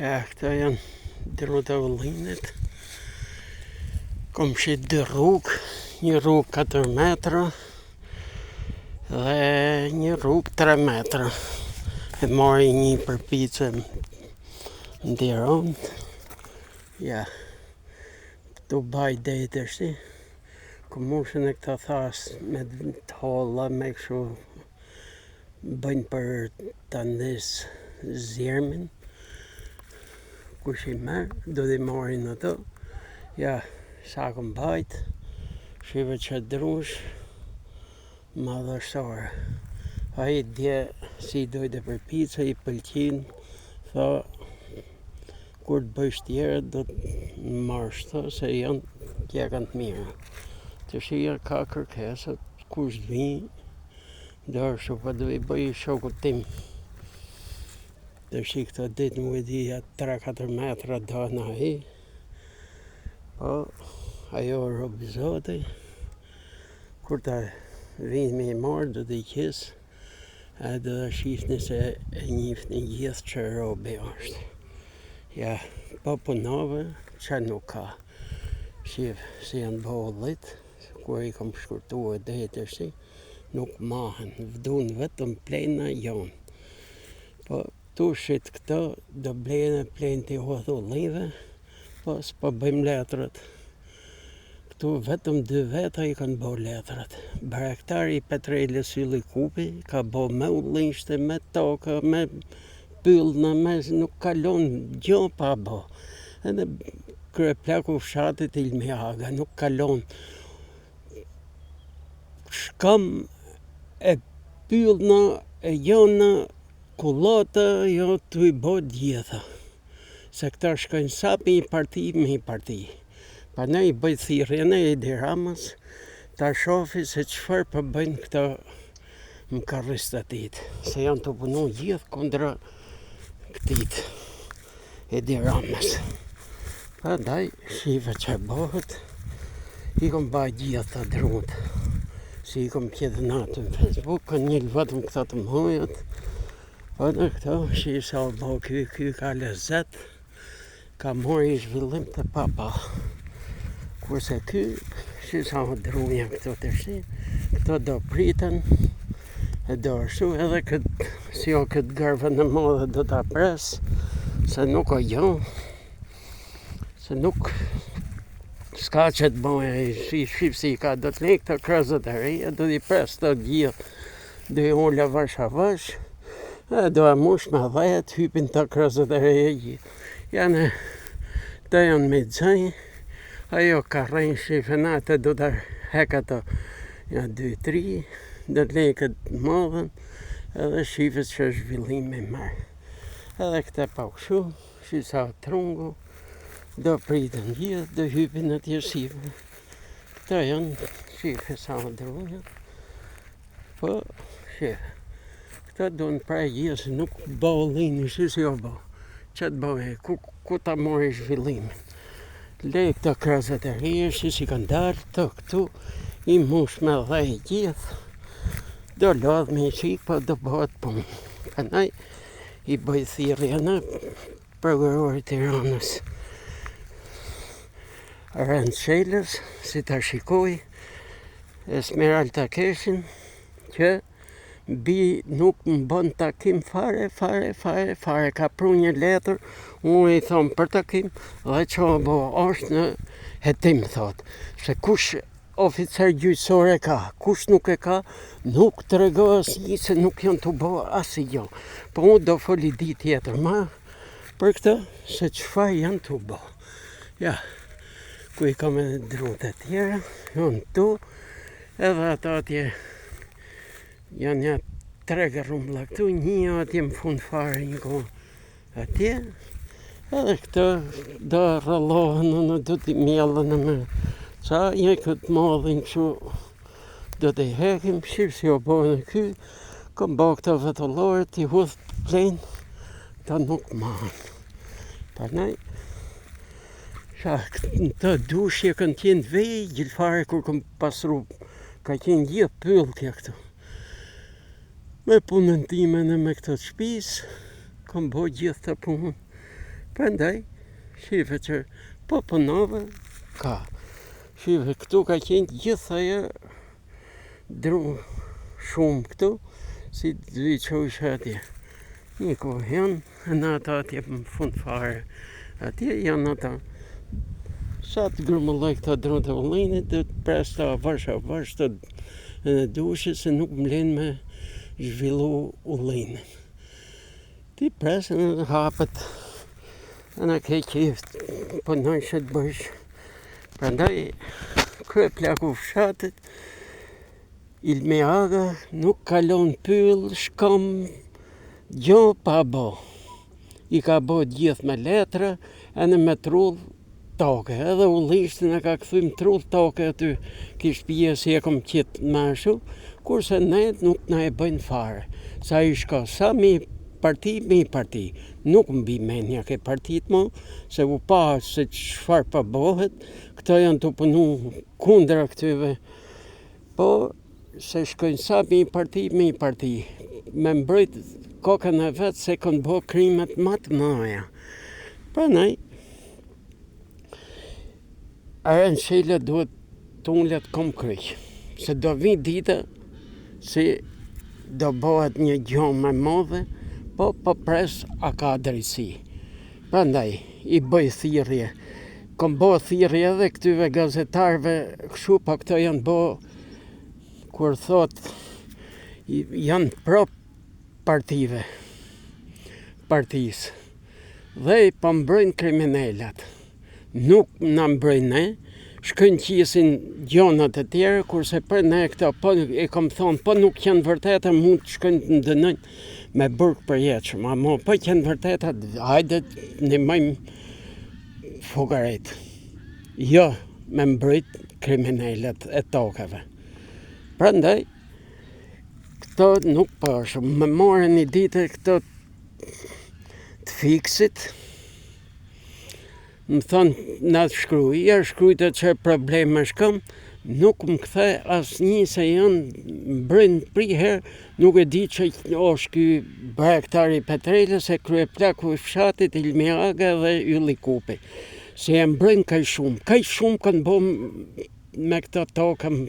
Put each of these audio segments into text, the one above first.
Ja, këta janë drota vëllinit. Kom shit 2 rrugë, një rrugë 4 metra dhe një rrugë 3 metra. E mori një përpice ndiron. Ja, tu baj dejtë është. Komushën e këta thas me të holla me këshu bëjnë për të ndis zjermin. Kush i merë, do t'i morin ato. Ja, sa kom bajt, shive që drush, madhështore. A i dje si dojtë për pizza, i pëlqin, tha, kur të bëjsh tjere, do të marrë shto, se janë tjekën të mirë. Të shia ka kërkesat, kush t'vinë, dërshë, pa do i bëj shokut tim. Të shi këto ditë më dhja 3-4 metra do në hi, po ajo robë zoti, kur ta vinë me i marrë, do t'i qisë, a do të shifni se e njifni gjithë që robë është. Ja, po punove, që nuk ka. Shif, si janë bollit, kur i kom shkurtu e dhejtë është, nuk mahen, vdun vetëm plena jonë. Po, tu shit këto, do blejnë t'i hodhu live, po s'po bëjmë letrat. Këtu vetëm 2 veta i kanë bo letrat. Barektari i Petrele Syli Kupi ka bo me ullishte, me toka, me pyllna, nuk kalon gjo pa bo. Edhe kryeplaku fshatit Ilmi Aga nuk kalon. Shkam e pyllna, e jona, kullota, jo t'u i bo gjitha. Se këta shkojnë sapi i parti me i parti. Pa ne i bëjt thirrjen e Edi Ramës, ta shofi se qëfar për bëjnë këta më karristatit. Se janë të punu gjithë kundra këtit Edi Ramës. Pa daj, shive që bëhet, i kom baj gjithë të drutë. Si i kom kjedë natë në Facebook, kanë një vetëm këta të mhojët. Po në këto, shi sa o bo ky ka lezet, ka mori i zhvillim të papa. Kurse ky, shi sa o drunja këto të shi, këto do pritën, e do ashtu edhe këtë, si o këtë gërve në modhe do t'a pres, se nuk o jo, se nuk s'ka që t'bojë, i shqipsi ka do t'lejë këto krezët e reja, do t'i pres të gjithë, do i ulla vash a vash, do e mush me 10, hypin të krezët e reja. Janë, të janë me dzëj, ajo ka rejnë shifenate, do të heka të 2-3, do të lejë këtë modhen, edhe shifës që është zhvillim me marë. Edhe këte pa këshu, shisa trungu, do pritën gjithë, do hypin në tjesive. Këta janë shife sa më drunja, po shife. Këta do në prej gjithë, nuk bolin, shisi o bo. Që të bëhe, ku ta mori zhvillimin. Lej këta krezët e rije, shisi kanë darë, të këtu, i mush me dhej gjithë, do lodh me i qikë, po do bëhet punë. Kanaj, i bëj thirrje në prokurori Tiranës. Rëndë Shelës, si ta shikoj, Esmeralda Keshin, që bi nuk më bën takim fare, ka pru një letër, unë i thomë për takim, dhe që bo është në hetim, thot, se kush oficer gjyqësore ka, kush nuk e ka, nuk të regohë asnjë se nuk janë të bo asë jo. Po unë do foli di tjetër ma, për këtë, se qëfar janë të bo. Ja, ku i kam e drute tjera, janë tu, edhe ata atje, janë një 3 gërrumbla këtu, një atje më fund fare një kohë atje, edhe këto do rrallohen, në do t'i mjellën me ca, një këtë modhin këshu, do t'i hekim, shirë si o bojnë në ky, kom bo këto vetullore, t'i hudh plenë, ta nuk mahen. Parnaj, në të dushje kanë qenë vej, gjithfare kur kom pasru, ka qenë gjithë pyllë kja këtu. Me punën time në me këtë shpis, kom bo gjithë të punë, Prandaj, shive që po punove, ka. Shive këtu ka qenë gjithë ajo dru shumë këtu, si dy qosh atje. Niko, janë në ata atje më fund fare. Atje janë ata. Sa të grumëlloj këta dronë të ullinit, dhe të pres të avash të dushe se nuk mlen me zhvillu ullinit. Ti presën e hapët, e në ke qift, punoj që të bësh. Prandaj, krye plaku fshatit, Ilmi Aga nuk kalon pyll, shkom, gjo pa bo. I ka bo gjithë me letra, e në me trull toke. Edhe ullishtin e ka këthym trull toke aty, kish pjesë e kom qitë mashu, kurse ne nuk na e bëjnë fare. Sa i shka, sa mi parti, nuk mbi menja ke partit mo, se u pa se çfarë pa bohet, këto janë të punu kundra këtyve, po se shkojnë sa mi parti, me mbrojt kokën e vetë se kanë bo krimet më të mëdha. Prandaj, Arançela duhet të ullet kom kryq, se do vi dita si do bëhet një gjë më e madhe, po pres a ka drejtësi. Prandaj, i bëj thirrje. Kom bo thirrje edhe këtyve gazetarëve, kështu po këto janë bo, kur thot, janë pro partisë. Dhe i po mbrojnë kriminalat. Nuk na mbrojnë ne, shkojnë qisin gjonat e tjera, kurse për ne këto, po e kom thonë, po nuk janë vërteta, mund të shkojnë të ndënojnë me burg përjetshëm. Ama po janë vërteta, hajde ndihmojmë fugaret. Jo me mbrojt kriminalat e tokave. Prandaj, këto nuk përshëm. Me morën një ditë këto të fiksit, më thonë, na të shkruj, ja shkrujtë që probleme shkëm, nuk më kthe asë një se janë mbrojnë priher, nuk e di që është ky bajaktari Petrelës, se krye plaku i fshatit, Ilmi Aga dhe Ylli Kupi. Se e mbrojnë kaj shumë kanë bo me këto tokën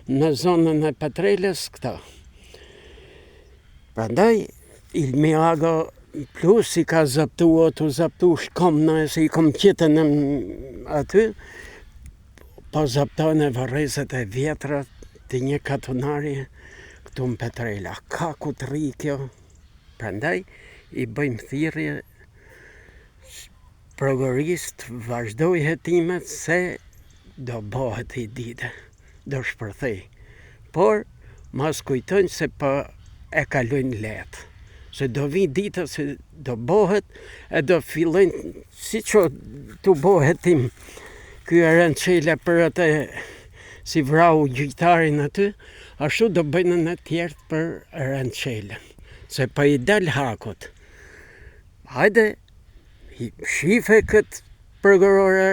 në zonën e Petrelës këta. Prandaj, Ilmi Aga plus i ka zaptu shkomna, se i kom qitën aty, po zaptojnë e varrezet e vjetra të një katunari këtu në Petrela. Ka ku të rri kjo. Prandaj, i bëjmë thirrje prokurist, vazhdoj hetimet se do bëhet i dite, do shpërthej. Por, mas kujtojnë se po e kalojnë letë. Se do vi dita se do bëhet, e do fillojnë, si që të bëhet tim, ky Arançela për atë, si vrau gjyqtarin aty, ashtu do bëjnë në tjertë për Arançela. Se pa i dal hakut. Hajde, shife këtë prokurore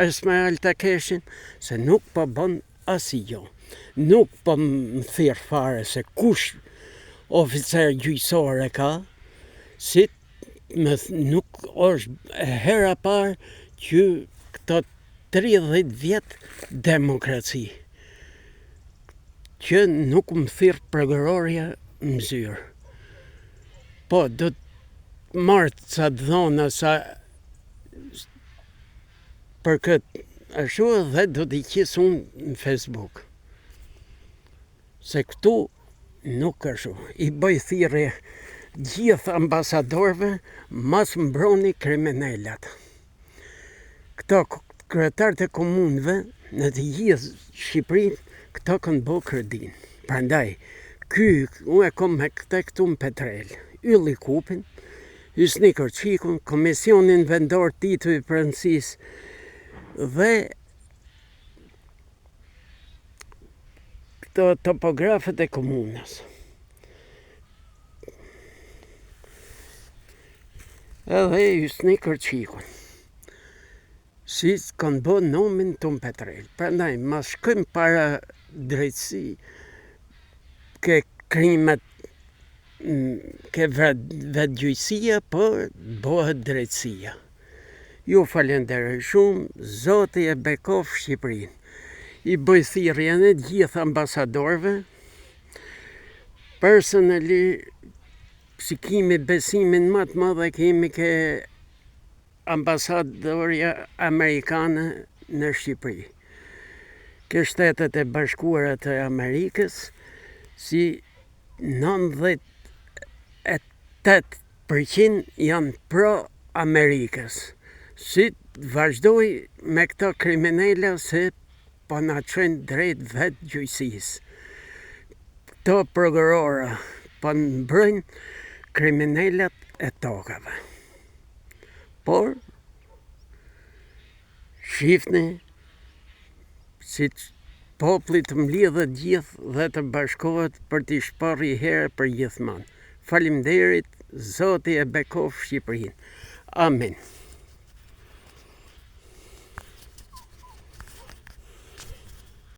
Esmail Takeshin, se nuk po bën asgjë. Nuk po më thirr fare se kush oficer gjyqësor e ka, si nuk është hera parë që këto 30 vjet demokraci, që nuk më thirr prokuroria në zyrë. Po, do të marrë ca dhona sa për këtë ashtu dhe do t'i qis unë në Facebook. Se këtu nuk ashtu. I bëj thirrje gjithë ambasadorëve, mas mbroni kriminalat. Këto kryetarët e komunëve në të gjithë Shqipërinë, këto kanë bë kredin. Prandaj, unë e kom me këtu në Petrel, Ylli Kupin, Hysni Kërçikun, Komisionin Vendor Tito i Pronësisë dhe këto topografët e komunës. Edhe Hysni Kërçikun. Si kanë bë nomin të në Petrel. Prandaj, mas shkojmë para drejtësi ke krimet ke vetgjyqësia, por bëhet drejtësia. Ju falenderoj shumë, Zoti e bekof Shqipërinë. I bëj thirrjen e gjithë ambasadorëve. Personally, si kemi besimin më të madh e kemi ke ambasadorja amerikane në Shqipëri. Ke Shtetet e Bashkuara të Amerikës, si 98% janë pro-Amerikës. Si vazhdoj me këto kriminella se po na çojnë drejt vetgjyqësisë. Këto prokurora po mbrojnë kriminellat e tokave. Por, shifni si populli të mlidhet gjithë dhe të bashkohet për t'i shpërë i herë për gjithmonë. Faleminderit, Zoti e bekof Shqipërinë. Amen.